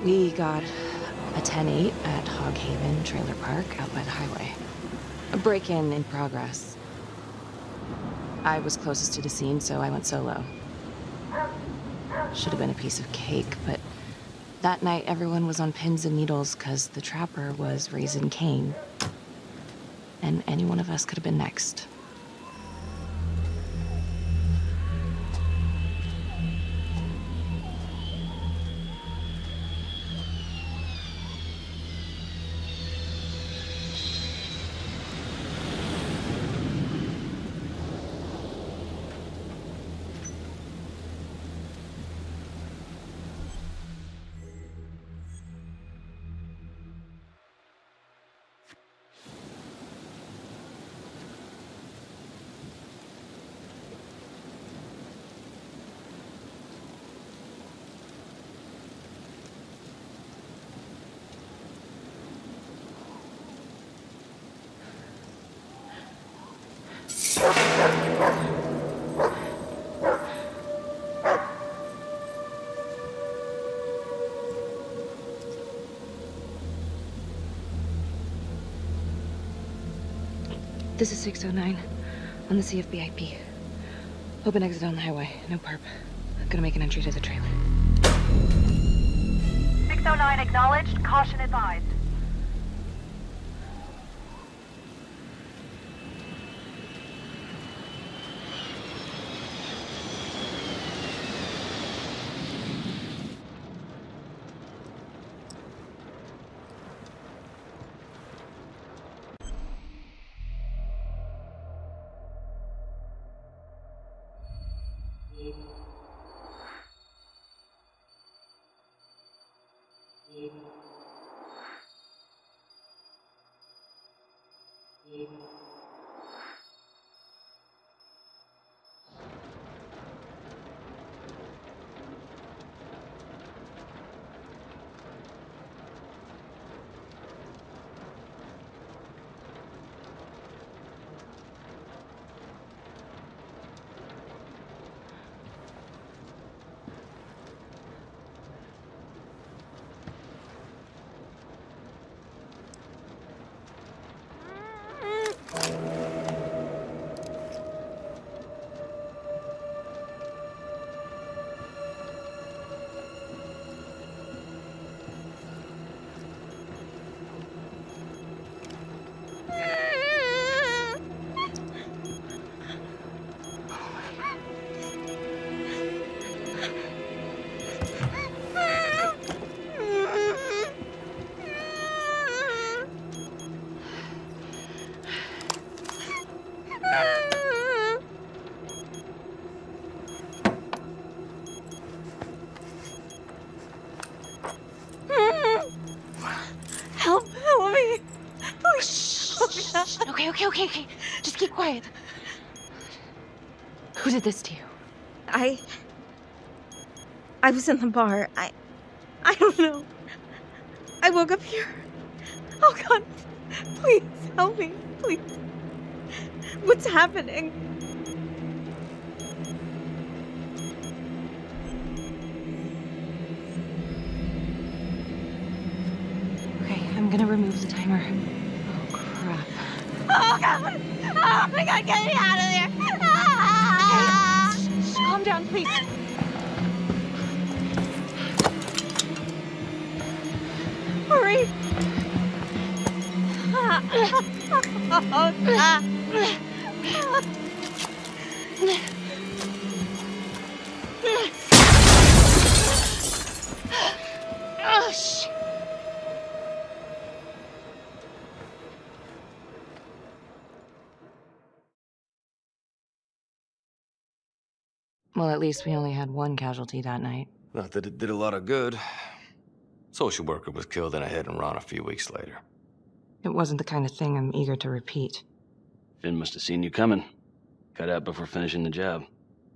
We got a 10-8 at Hog Haven Trailer Park out by the highway. A break-in in progress. I was closest to the scene, so I went solo. Should have been a piece of cake, but that night everyone was on pins and needles because the trapper was raising Cain. And any one of us could have been next. This is 609 on the CFBIP. Open exit on the highway, no perp. Gonna make an entry to the trailer. 609 acknowledged, caution advised. Help me! Please. Okay. Just keep quiet. Who did this to you? I was in the bar. I don't know. I woke up here. Oh God, please help me, please. What's happening? Okay, I'm gonna remove the timer. Oh, crap. Oh God! Oh my God, get me out of there! Okay, shh, calm down, please. Hurry! Oh, shit. Well, at least we only had one casualty that night. Not that it did a lot of good. Social worker was killed in a hit and run a few weeks later. It wasn't the kind of thing I'm eager to repeat. Finn must have seen you coming. Got out before finishing the job.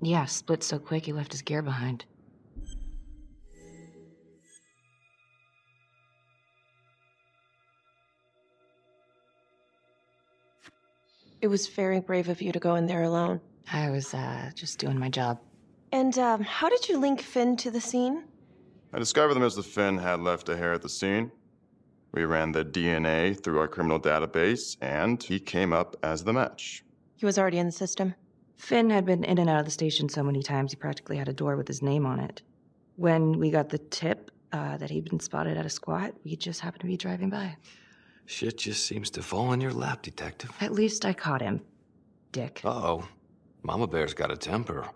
Yeah, split so quick he left his gear behind. It was very brave of you to go in there alone. I was, just doing my job. And, how did you link Finn to the scene? I discovered that Mr. Finn had left a hair at the scene. We ran the DNA through our criminal database, and he came up as the match. He was already in the system. Finn had been in and out of the station so many times he practically had a door with his name on it. When we got the tip that he'd been spotted at a squat, we just happened to be driving by. Shit just seems to fall in your lap, Detective. At least I caught him, dick. Uh-oh. Mama Bear's got a temper.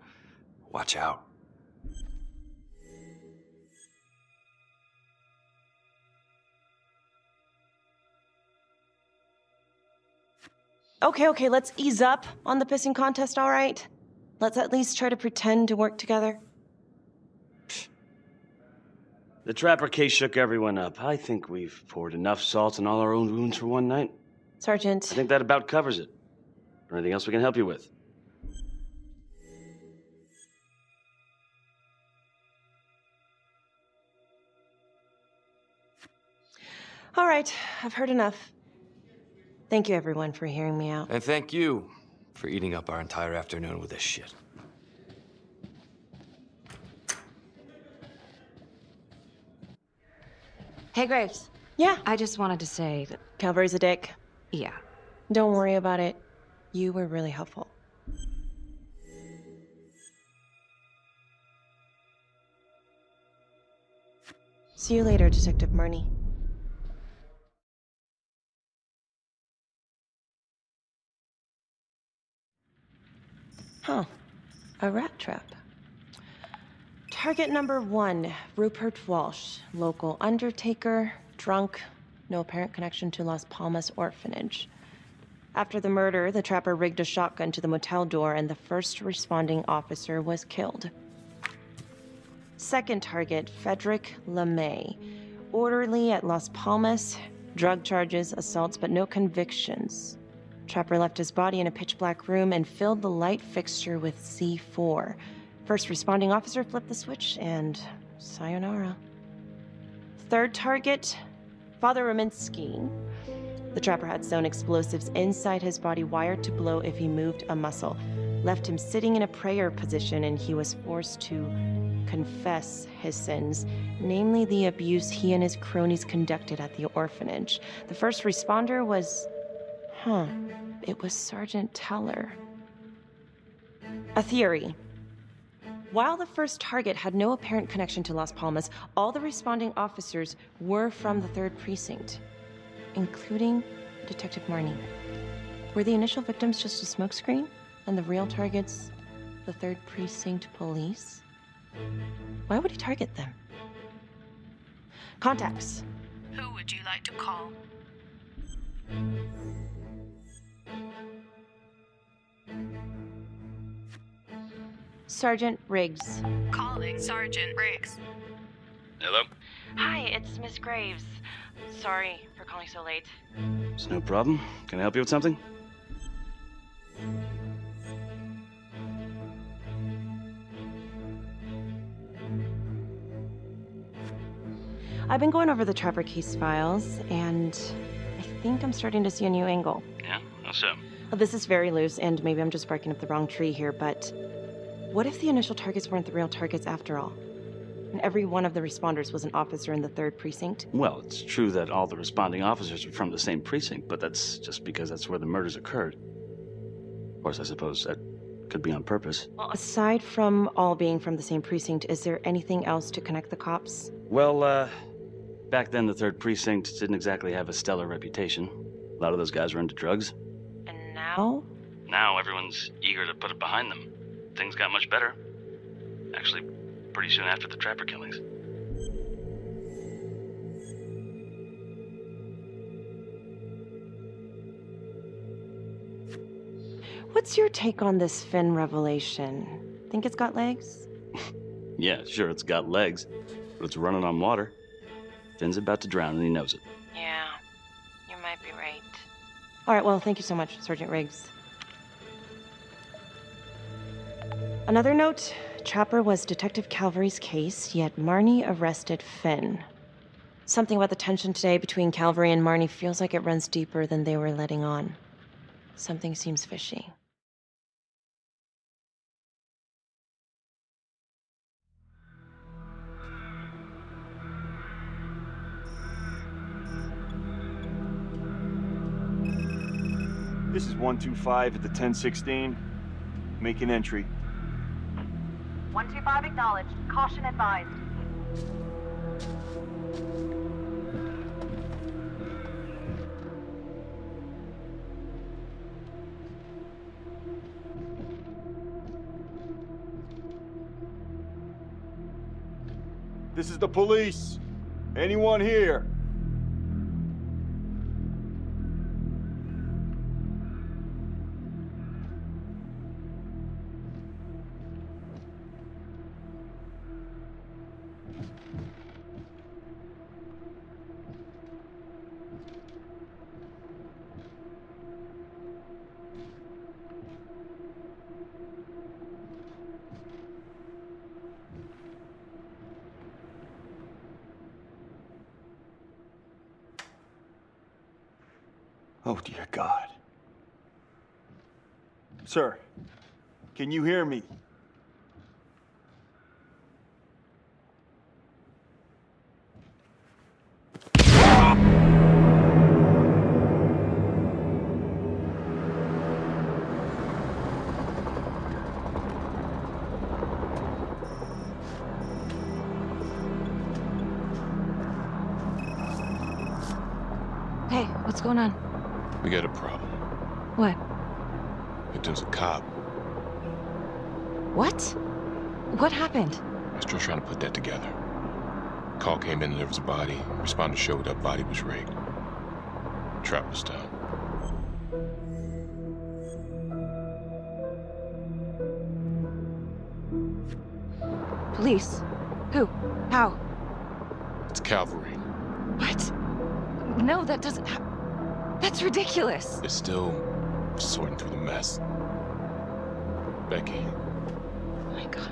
Watch out. Okay, let's ease up on the pissing contest, all right? Let's at least try to pretend to work together. The Trapper case shook everyone up. I think we've poured enough salt in all our own wounds for one night. Sergeant. I think that about covers it. Or anything else we can help you with? All right, I've heard enough. Thank you, everyone, for hearing me out. And thank you for eating up our entire afternoon with this shit. Hey, Graves. Yeah, I just wanted to say that, Calvary's a dick. yeah. Don't worry about it. You were really helpful. See you later, Detective Marnie. Huh. A rat trap. Target number 1, Rupert Walsh, local undertaker, drunk, no apparent connection to Las Palmas orphanage. After the murder, the trapper rigged a shotgun to the motel door and the first responding officer was killed. Second target, Frederick LeMay, orderly at Las Palmas, drug charges, assaults, but no convictions. Trapper left his body in a pitch-black room and filled the light fixture with C4. First responding officer flipped the switch, and sayonara. Third target, Father Rominsky. The trapper had sewn explosives inside his body, wired to blow if he moved a muscle. Left him sitting in a prayer position, and he was forced to confess his sins, namely the abuse he and his cronies conducted at the orphanage. The first responder was... it was Sergeant Teller. A theory. While the first target had no apparent connection to Las Palmas, all the responding officers were from the 3rd Precinct, including Detective Marnie. Were the initial victims just a smokescreen, and the real targets the 3rd Precinct police? Why would he target them? Contacts. Who would you like to call? Sergeant Riggs. Calling Sergeant Riggs. Hello? Hi, it's Miss Graves. Sorry for calling so late. It's no problem. Can I help you with something? I've been going over the Trapper case files, and I think I'm starting to see a new angle. Yeah? How so? Well, this is very loose, and maybe I'm just barking up the wrong tree here, but what if the initial targets weren't the real targets after all? And every one of the responders was an officer in the 3rd Precinct? Well, it's true that all the responding officers are from the same precinct, but that's just because that's where the murders occurred. Of course, I suppose that could be on purpose. Well, aside from all being from the same precinct, is there anything else to connect the cops? Well, back then the 3rd Precinct didn't exactly have a stellar reputation. A lot of those guys were into drugs. And now? Now everyone's eager to put it behind them. Things got much better. Actually, pretty soon after the Trapper killings. What's your take on this Finn revelation? Think it's got legs? Yeah, sure, it's got legs, but it's running on water. Finn's about to drown and he knows it. Yeah, you might be right. All right, well, thank you so much, Sergeant Riggs. Another note, Trapper was Detective Calvary's case, yet Marnie arrested Finn. Something about the tension today between Calvary and Marnie feels like it runs deeper than they were letting on. Something seems fishy. This is 125 at the 1016. Make an entry. 125 acknowledged. Caution advised. This is the police. Anyone here? Oh, dear God. Sir, can you hear me? Hey, what's going on? We got a problem. What? Victim's a cop. What? What happened? I'm still trying to put that together. Call came in and there was a body. Responder showed up, body was rigged. Trap was down. Police? Who? How? It's cavalry. What? No, that doesn't That's ridiculous. They're still sorting through the mess. Becky. Oh my God.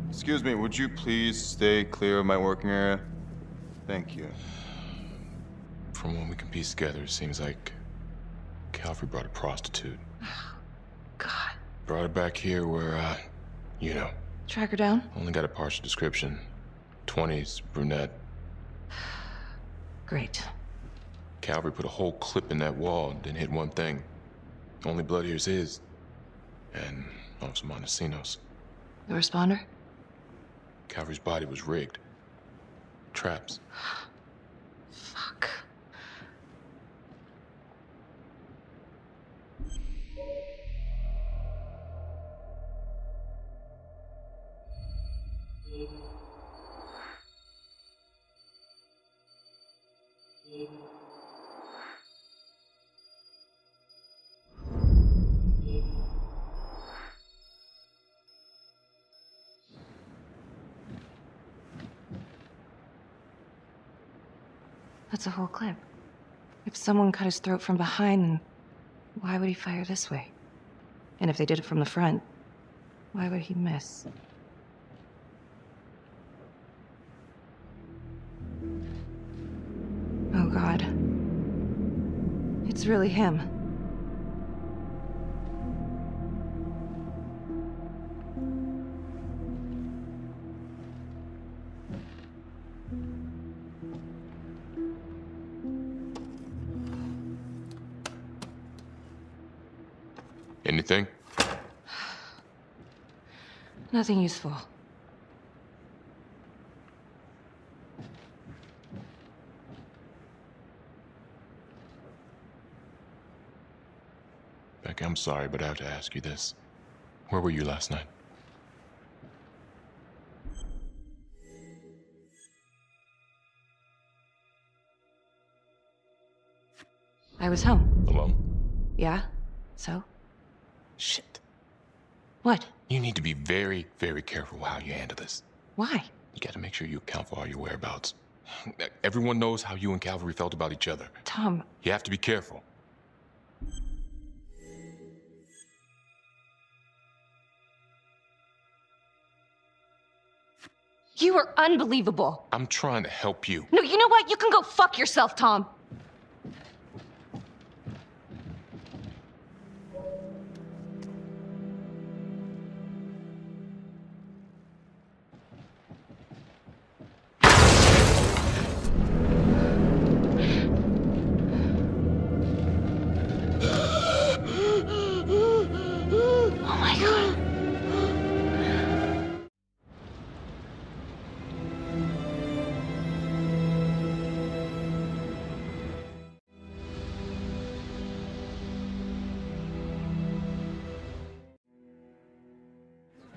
Excuse me, would you please stay clear of my working area? Thank you. From what we can piece together, it seems like Calvary brought a prostitute. God. Brought her back here where, you know. Track her down? Only got a partial description. 20s, brunette. Great. Calvary put a whole clip in that wall, didn't hit one thing. Only blood here's his. And Officer Montesinos. The responder? Calvary's body was rigged. Traps. Fuck. That's a whole clip. If someone cut his throat from behind, then why would he fire this way? And if they did it from the front, why would he miss? Oh, God. It's really him. Anything? Nothing useful. Becky, I'm sorry, but I have to ask you this. Where were you last night? I was home. Alone? Yeah? So? Shit. What? You need to be very, very careful how you handle this. Why? You gotta make sure you account for all your whereabouts. Everyone knows how you and Calvary felt about each other. Tom. You have to be careful. You are unbelievable. I'm trying to help you. No, you know what? You can go fuck yourself, Tom. Oh my God.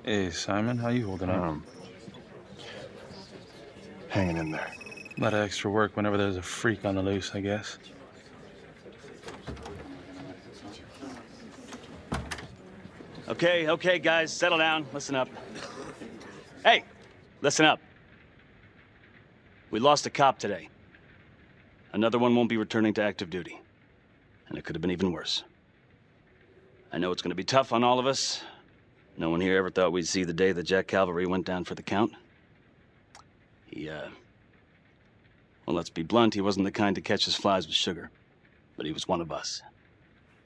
Hey, Simon, how you holding up? Hanging in there. A lot of extra work whenever there's a freak on the loose, I guess. Okay, guys, settle down. Listen up. Hey, listen up. We lost a cop today. Another one won't be returning to active duty. And it could have been even worse. I know it's going to be tough on all of us. No one here ever thought we'd see the day that Jack Calvary went down for the count. Well, let's be blunt, he wasn't the kind to catch his flies with sugar. But he was one of us.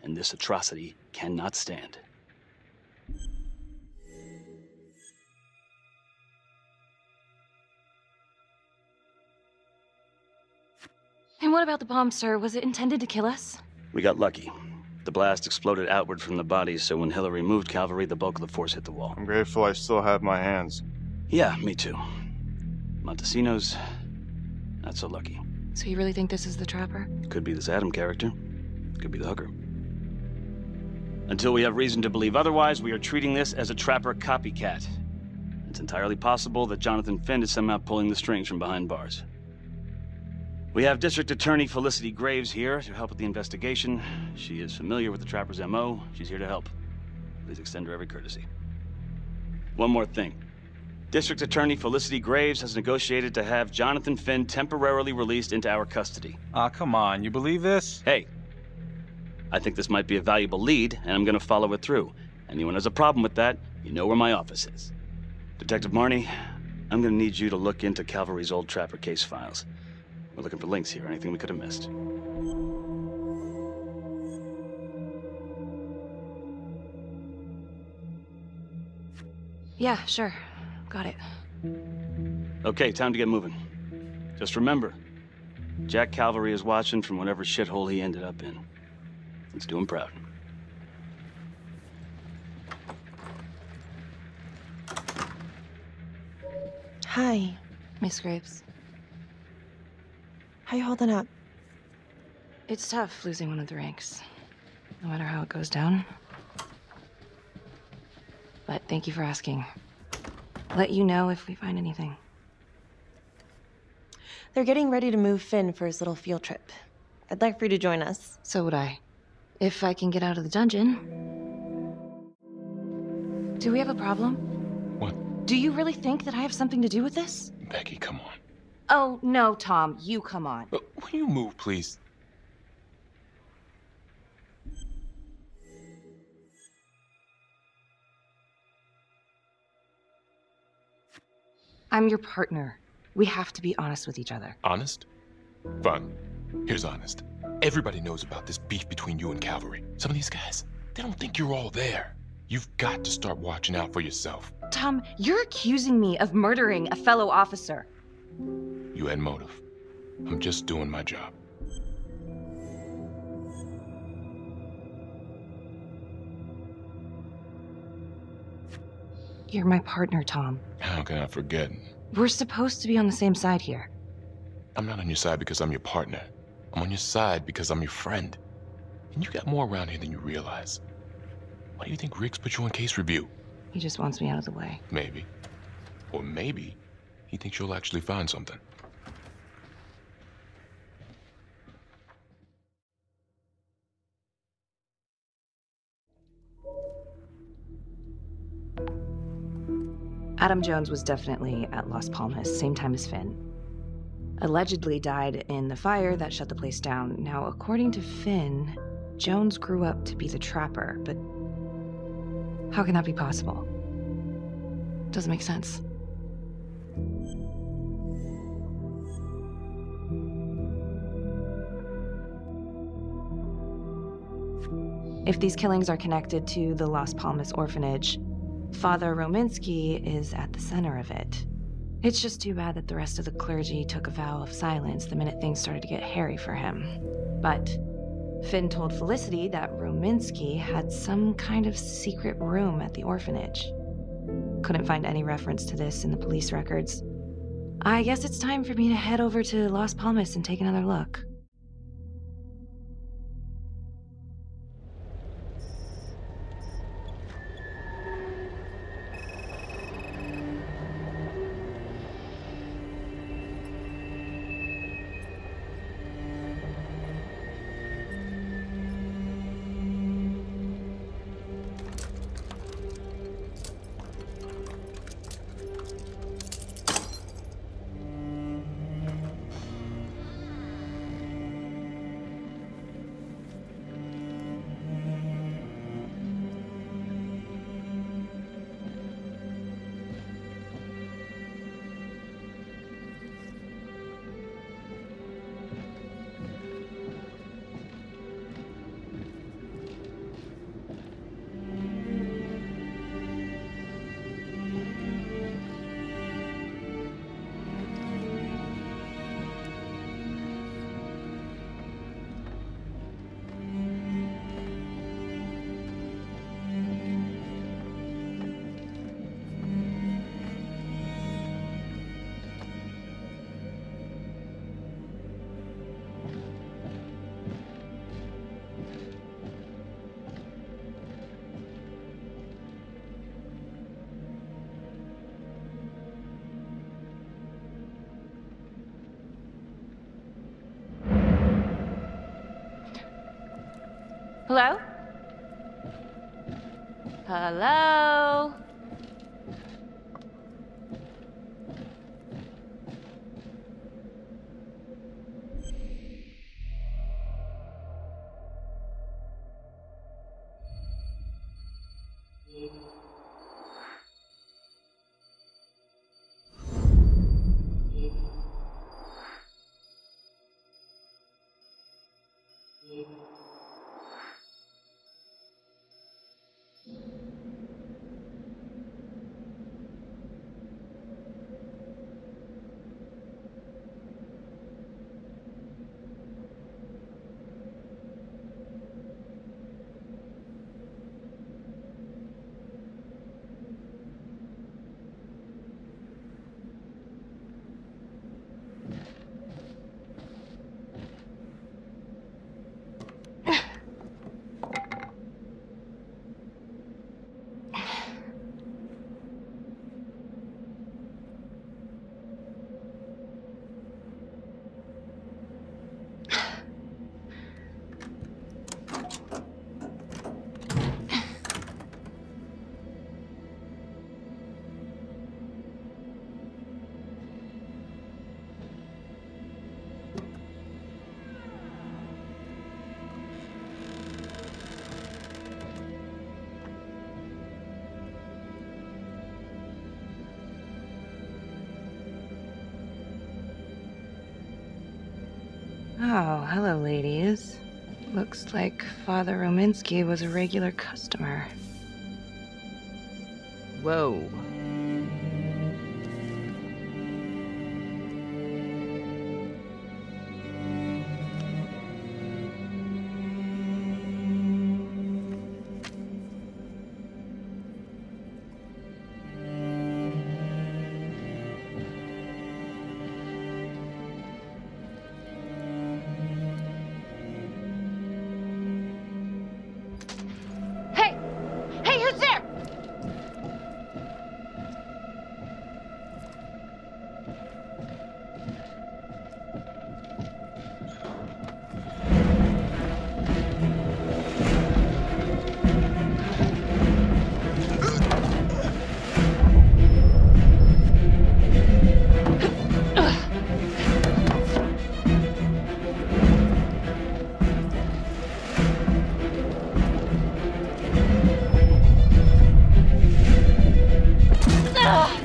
And this atrocity cannot stand. And what about the bomb, sir? Was it intended to kill us? We got lucky. The blast exploded outward from the bodies, so when Hillary moved Calvary, the bulk of the force hit the wall. I'm grateful I still have my hands. Yeah, me too. Montesinos, not so lucky. So you really think this is the Trapper? Could be this Adam character. Could be the hooker. Until we have reason to believe otherwise, we are treating this as a Trapper copycat. It's entirely possible that Jonathan Finn is somehow pulling the strings from behind bars. We have District Attorney Felicity Graves here to help with the investigation. She is familiar with the Trapper's MO. She's here to help. Please extend her every courtesy. One more thing. District Attorney Felicity Graves has negotiated to have Jonathan Finn temporarily released into our custody. Ah, come on. You believe this? Hey, I think this might be a valuable lead, and I'm gonna follow it through. Anyone has a problem with that, you know where my office is. Detective Marney, I'm gonna need you to look into Calvary's old Trapper case files. We're looking for links here, anything we could have missed. Yeah, sure. Got it. Okay, time to get moving. Just remember, Jack Calvary is watching from whatever shithole he ended up in. Let's do him proud. Hi. Miss Graves. How you holding up? It's tough losing one of the ranks, no matter how it goes down. But thank you for asking. Let you know if we find anything. They're getting ready to move Finn for his little field trip. I'd like for you to join us. So would I. If I can get out of the dungeon. Do we have a problem? What? Do you really think that I have something to do with this? Becky, come on. Oh, no, Tom. You come on. Will you move, please? I'm your partner. We have to be honest with each other. Honest? Fine. Here's honest. Everybody knows about this beef between you and Calvary. Some of these guys, they don't think you're all there. You've got to start watching out for yourself. Tom, you're accusing me of murdering a fellow officer. You had motive. I'm just doing my job. You're my partner, Tom. How can I forget? We're supposed to be on the same side here. I'm not on your side because I'm your partner. I'm on your side because I'm your friend. And you got more around here than you realize. Why do you think Riggs put you on case review? He just wants me out of the way. Maybe. Or maybe he thinks you'll actually find something. Adam Jones was definitely at Las Palmas, same time as Finn. Allegedly died in the fire that shut the place down. Now, according to Finn, Jones grew up to be the Trapper, but how can that be possible? Doesn't make sense. If these killings are connected to the Las Palmas orphanage, Father Rominsky is at the center of it. It's just too bad that the rest of the clergy took a vow of silence the minute things started to get hairy for him. But Finn told Felicity that Rominsky had some kind of secret room at the orphanage. Couldn't find any reference to this in the police records. I guess it's time for me to head over to Las Palmas and take another look. Hello? Hello? Oh, hello, ladies. Looks like Father Rominsky was a regular customer. Whoa. Ugh.